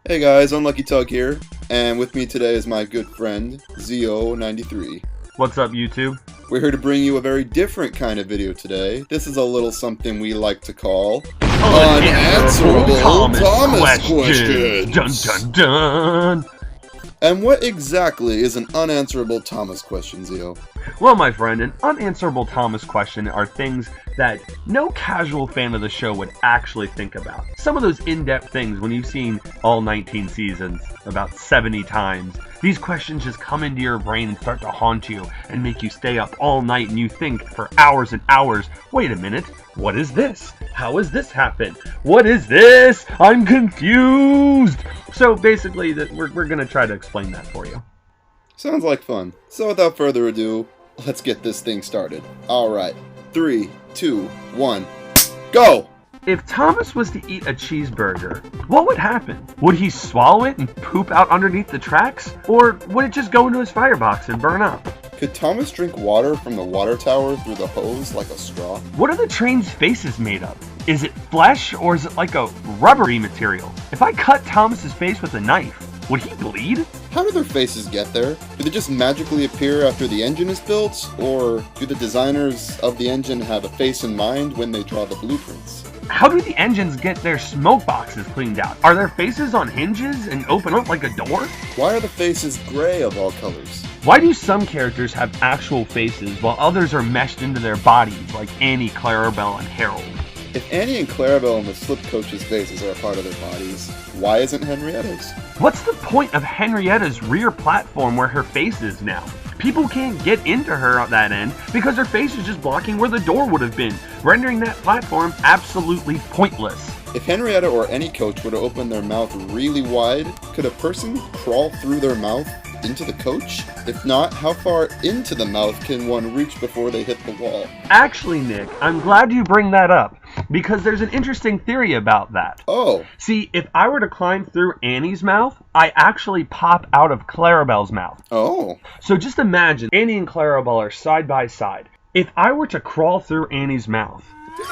Hey guys, Unlucky Tug here, and with me today is my good friend, Zo93. What's up, YouTube? We're here to bring you a very different kind of video today. This is a little something we like to call Unanswerable Thomas questions. Dun dun dun! And what exactly is an unanswerable Thomas question, Zio? Well, my friend, an unanswerable Thomas question are things that no casual fan of the show would actually think about. Some of those in-depth things when you've seen all 19 seasons about 70 times. These questions just come into your brain and start to haunt you and make you stay up all night and you think for hours and hours, wait a minute, what is this? How has this happened? What is this? I'm confused! So basically, we're going to try to explain that for you. Sounds like fun. So without further ado, let's get this thing started. Alright, 3, 2, 1, go! If Thomas was to eat a cheeseburger, what would happen? Would he swallow it and poop out underneath the tracks? Or would it just go into his firebox and burn up? Could Thomas drink water from the water tower through the hose like a straw? What are the train's faces made of? Is it flesh or is it like a rubbery material? If I cut Thomas's face with a knife, would he bleed? How do their faces get there? Do they just magically appear after the engine is built? Or do the designers of the engine have a face in mind when they draw the blueprints? How do the engines get their smoke boxes cleaned out? Are their faces on hinges and open up like a door? Why are the faces gray of all colors? Why do some characters have actual faces while others are meshed into their bodies like Annie, Clarabelle, and Harold? If Annie and Clarabelle and the slip coach's faces are a part of their bodies, why isn't Henrietta's? What's the point of Henrietta's rear platform where her face is now? People can't get into her at that end because her face is just blocking where the door would have been, rendering that platform absolutely pointless. If Henrietta or any coach were to open their mouth really wide, could a person crawl through their mouth into the coach? If not, how far into the mouth can one reach before they hit the wall? Actually, Nick, I'm glad you bring that up because there's an interesting theory about that. Oh. See, if I were to climb through Annie's mouth, I actually pop out of Clarabelle's mouth. Oh. So just imagine Annie and Clarabelle are side by side. If I were to crawl through Annie's mouth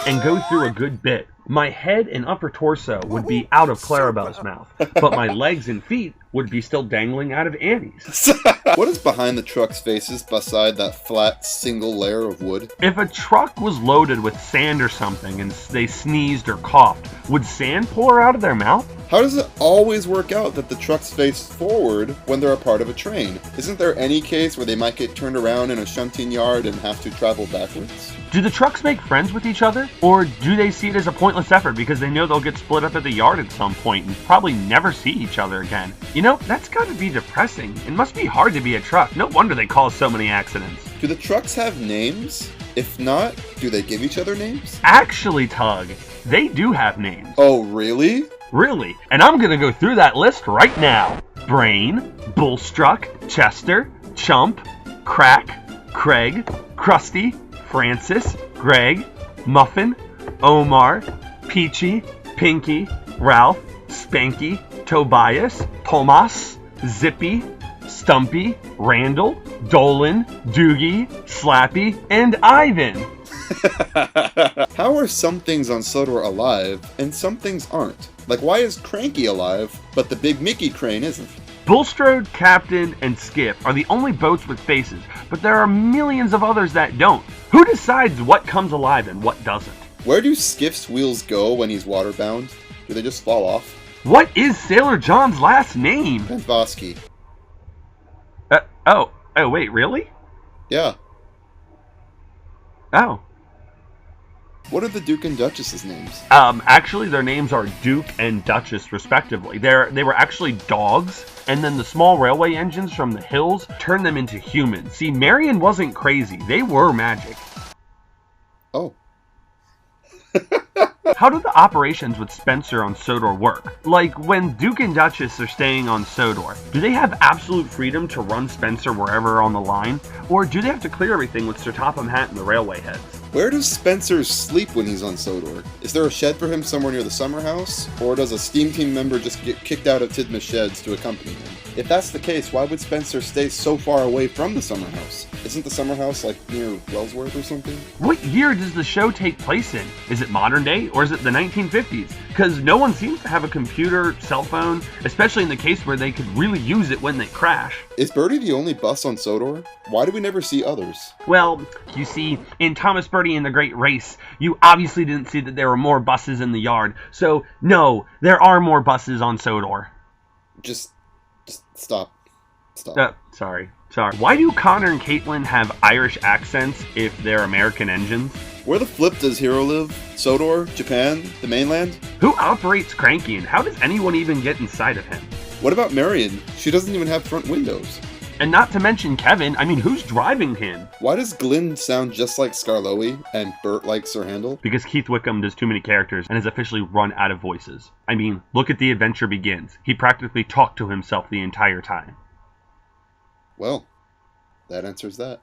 and go through a good bit, my head and upper torso would be out of Clarabelle's mouth, but my legs and feet would be still dangling out of Annie's. What is behind the truck's faces beside that flat single layer of wood? If a truck was loaded with sand or something and they sneezed or coughed, would sand pour out of their mouth? How does it always work out that the trucks face forward when they're a part of a train? Isn't there any case where they might get turned around in a shunting yard and have to travel backwards? Do the trucks make friends with each other? Or do they see it as a pointless effort because they know they'll get split up at the yard at some point and probably never see each other again? You know, that's gotta be depressing. It must be hard to be a truck. No wonder they cause so many accidents. Do the trucks have names? If not, do they give each other names? Actually, Tug, they do have names. Oh, really? Really? And I'm gonna go through that list right now. Brain, Bullstruck, Chester, Chump, Crack, Craig, Krusty, Francis, Greg, Muffin, Omar, Peachy, Pinky, Ralph, Spanky, Tobias, Tomas, Zippy, Stumpy, Randall, Dolan, Doogie, Slappy, and Ivan. How are some things on Sodor alive and some things aren't? Like, why is Cranky alive, but the Big Mickey crane isn't? Bulstrode, Captain, and Skip are the only boats with faces, but there are millions of others that don't. Who decides what comes alive and what doesn't? Where do Skip's wheels go when he's waterbound? Do they just fall off? What is Sailor John's last name? Pankowski. Oh, wait, really? Yeah. Oh. What are the Duke and Duchess's names? Actually, their names are Duke and Duchess, respectively. They were actually dogs, and then the small railway engines from the hills turned them into humans. See, Marion wasn't crazy. They were magic. Oh. How do the operations with Spencer on Sodor work? Like, when Duke and Duchess are staying on Sodor, do they have absolute freedom to run Spencer wherever on the line? Or do they have to clear everything with Sir Topham Hatt and the railway heads? Where does Spencer sleep when he's on Sodor? Is there a shed for him somewhere near the summer house? Or does a steam team member just get kicked out of Tidmouth sheds to accompany him? If that's the case, why would Spencer stay so far away from the summer house? Isn't the summer house like near Wellsworth or something? What year does the show take place in? Is it modern day or is it the 1950s? Because no one seems to have a computer, cell phone, especially in the case where they could really use it when they crash. Is Birdie the only bus on Sodor? Why do we never see others? Well, you see, in Thomas Birdie and the Great Race, you obviously didn't see that there were more buses in the yard. So, no, there are more buses on Sodor. Just stop. Stop. Sorry. Why do Connor and Caitlin have Irish accents if they're American engines? Where the flip does Hero live? Sodor? Japan? The mainland? Who operates Cranky and how does anyone even get inside of him? What about Marion? She doesn't even have front windows. And not to mention Kevin, who's driving him? Why does Glynn sound just like Scarloey and Bert like Sir Handel? Because Keith Wickham does too many characters and has officially run out of voices. Look at The Adventure Begins. He practically talked to himself the entire time. Well, that answers that.